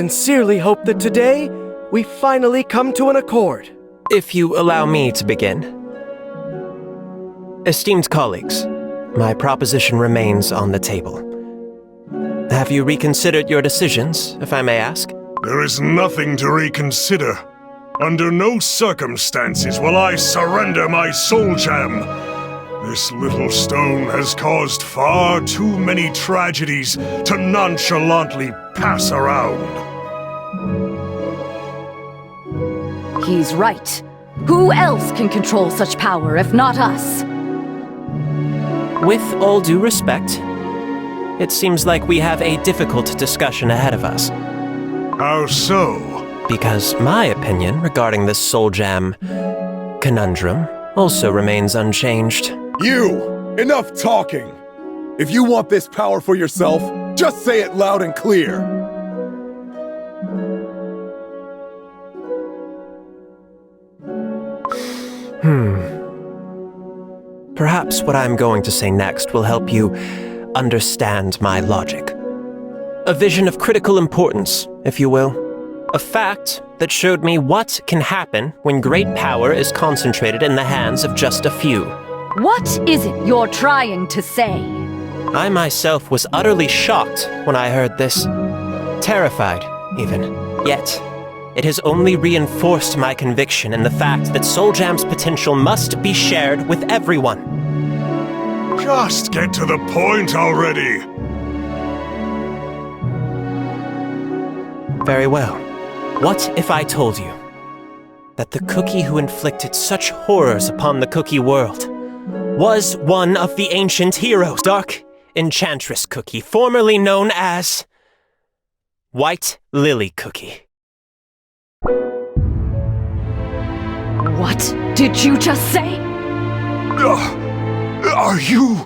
Sincerely hope that today, we finally come to an accord. If you allow me to begin. Esteemed colleagues, my proposition remains on the table. Have you reconsidered your decisions, if I may ask? There is nothing to reconsider. Under no circumstances will I surrender my soul gem. This little stone has caused far too many tragedies to nonchalantly pass around. He's right. Who else can control such power if not us? With all due respect, it seems like we have a difficult discussion ahead of us. How so? Because my opinion regarding this soul jam conundrum also remains unchanged. You! Enough talking! If you want this power for yourself, just say it loud and clear. Perhaps what I'm going to say next will help you understand my logic. A vision of critical importance, if you will. A fact that showed me what can happen when great power is concentrated in the hands of just a few. What is it you're trying to say? I myself was utterly shocked when I heard this. Terrified, even. Yet, it has only reinforced my conviction in the fact that Soul Jam's potential must be shared with everyone. Just get to the point already! Very well. What if I told you that the cookie who inflicted such horrors upon the cookie world was one of the ancient heroes, Dark Enchantress Cookie, formerly known as White Lily Cookie? What did you just say? Are you...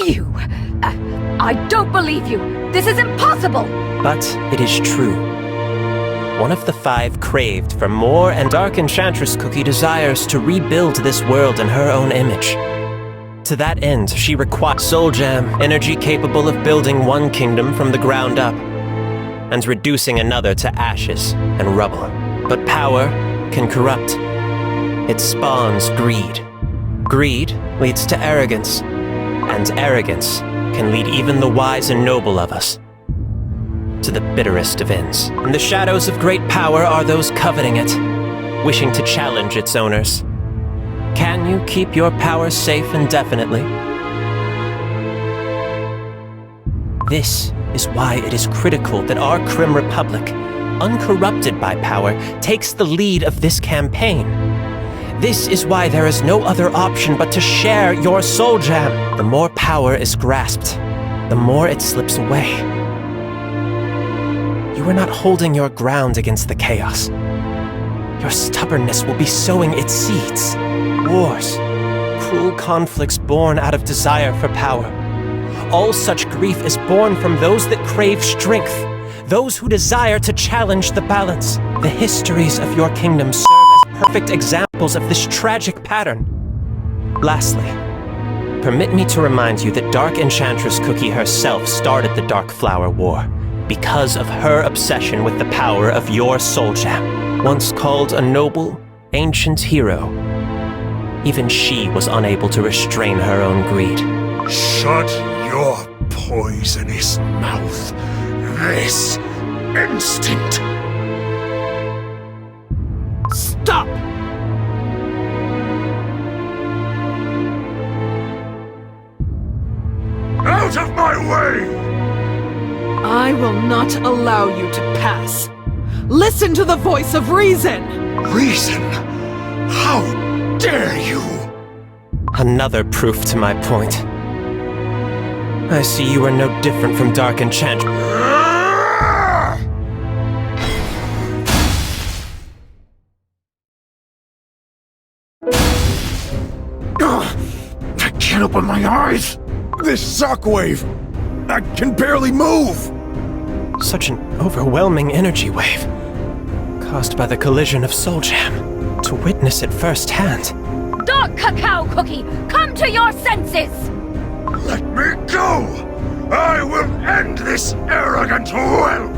You... I don't believe you! This is impossible! But it is true. One of the five craved for more, and Dark Enchantress Cookie desires to rebuild this world in her own image. To that end, she requires Soul Jam, energy capable of building one kingdom from the ground up, and reducing another to ashes and rubble. But power can corrupt. It spawns greed. Greed leads to arrogance, and arrogance can lead even the wise and noble of us to the bitterest of ends. In the shadows of great power are those coveting it, wishing to challenge its owners. Can you keep your power safe indefinitely? This is why it is critical that our Crim Republic, uncorrupted by power, takes the lead of this campaign. This is why there is no other option but to share your soul gem. The more power is grasped, the more it slips away. You are not holding your ground against the chaos. Your stubbornness will be sowing its seeds. Wars, cruel conflicts born out of desire for power. All such grief is born from those that crave strength, those who desire to challenge the balance. The histories of your kingdom serve as perfect examples of this tragic pattern. Lastly, permit me to remind you that Dark Enchantress Cookie herself started the Dark Flower War because of her obsession with the power of your soul gem. Once called a noble, ancient hero, even she was unable to restrain her own greed. Shut your poisonous mouth this instant! Stop! Out of my way! I will not allow you to pass. Listen to the voice of reason! Reason? How dare you? Another proof to my point. I see you are no different from Dark Enchantress. I can't open my eyes! This shockwave! I can barely move! Such an overwhelming energy wave. caused by the collision of Soul Jam, to witness it firsthand. Dark Cacao Cookie, come to your senses! Let me go! I will end this arrogant whelp!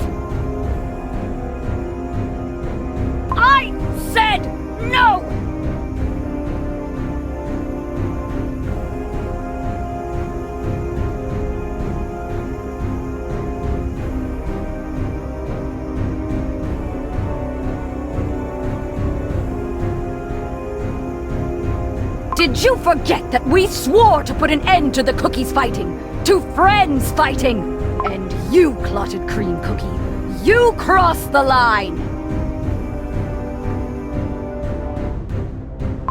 I said no! Did you forget that we swore to put an end to the cookies fighting? To friends fighting? And you, Clotted Cream Cookie, you crossed the line!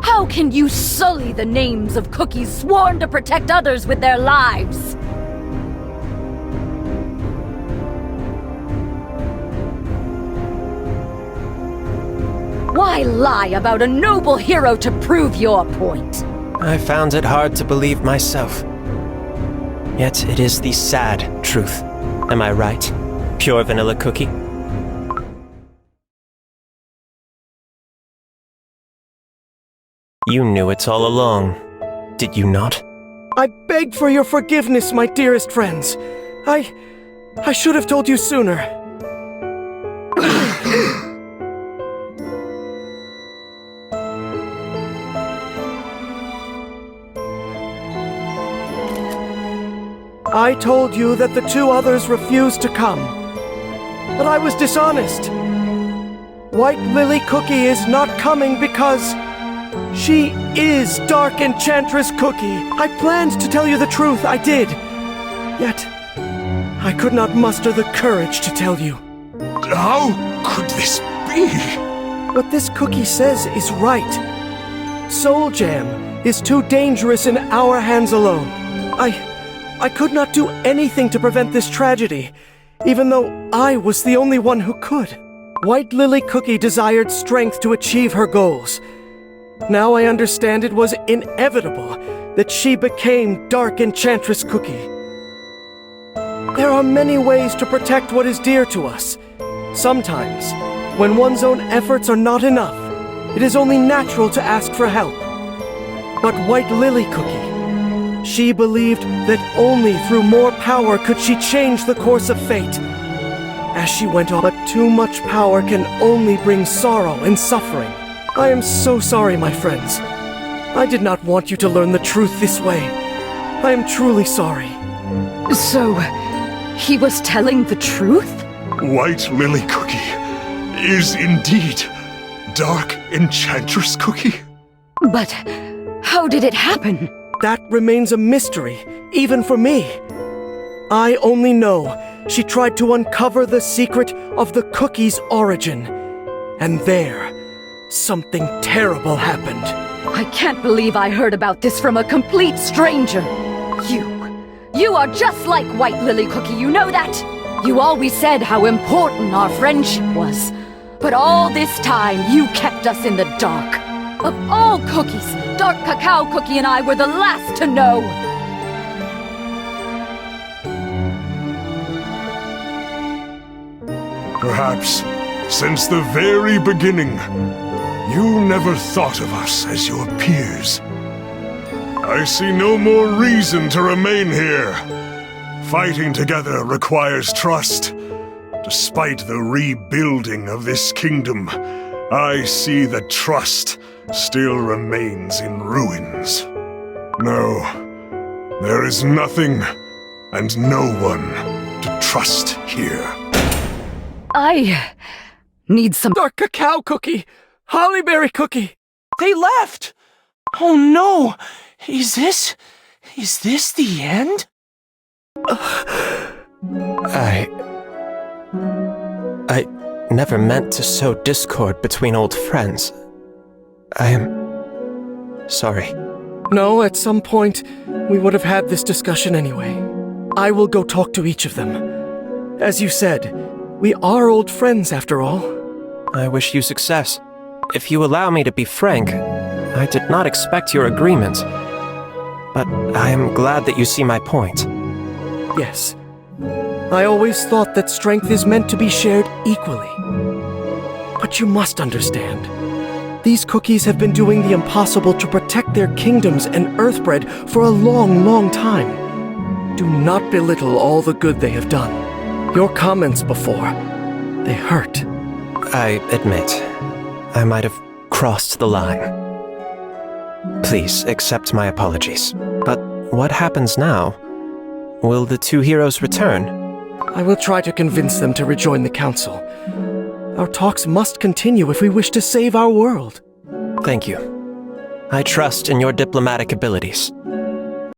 How can you sully the names of cookies sworn to protect others with their lives? Why lie about a noble hero to prove your point? I found it hard to believe myself. Yet it is the sad truth. Am I right, Pure Vanilla Cookie? You knew it all along, did you not? I beg for your forgiveness, my dearest friends. I should have told you sooner. I told you that the two others refused to come. But I was dishonest. White Lily Cookie is not coming because she is Dark Enchantress Cookie. I planned to tell you the truth, I did. Yet, I could not muster the courage to tell you. How could this be? What this cookie says is right. Soul Jam is too dangerous in our hands alone. I could not do anything to prevent this tragedy, even though I was the only one who could. White Lily Cookie desired strength to achieve her goals. Now I understand it was inevitable that she became Dark Enchantress Cookie. There are many ways to protect what is dear to us. Sometimes, when one's own efforts are not enough, it is only natural to ask for help. But White Lily Cookie, she believed that only through more power could she change the course of fate. As she went on, but too much power can only bring sorrow and suffering. I am so sorry, my friends. I did not want you to learn the truth this way. I am truly sorry. So, he was telling the truth? White Lily Cookie is indeed Dark Enchantress Cookie? But how did it happen? That remains a mystery, even for me. I only know she tried to uncover the secret of the cookie's origin. And there, something terrible happened. I can't believe I heard about this from a complete stranger. You are just like White Lily Cookie, you know that? You always said how important our friendship was. But all this time, you kept us in the dark. Of all cookies, Dark Cacao Cookie and I were the last to know. Perhaps, since the very beginning, you never thought of us as your peers. I see no more reason to remain here. Fighting together requires trust. Despite the rebuilding of this kingdom, I see that trust still remains in ruins. No, there is nothing and no one to trust here. I need some Dark Cacao Cookie! Hollyberry Cookie! They left! Oh no! Is this the end? I never meant to sow discord between old friends. I am sorry. No, at some point, we would have had this discussion anyway. I will go talk to each of them. As you said, we are old friends after all. I wish you success. If you allow me to be frank, I did not expect your agreement. But I am glad that you see my point. But you must understand. These cookies have been doing the impossible to protect their kingdoms and Earthbread for a long, long time. Do not belittle all the good they have done. Your comments before, they hurt. I admit, I might have crossed the line. Please accept my apologies. But what happens now? Will the two heroes return? I will try to convince them to rejoin the council. Our talks must continue if we wish to save our world. Thank you. I trust in your diplomatic abilities.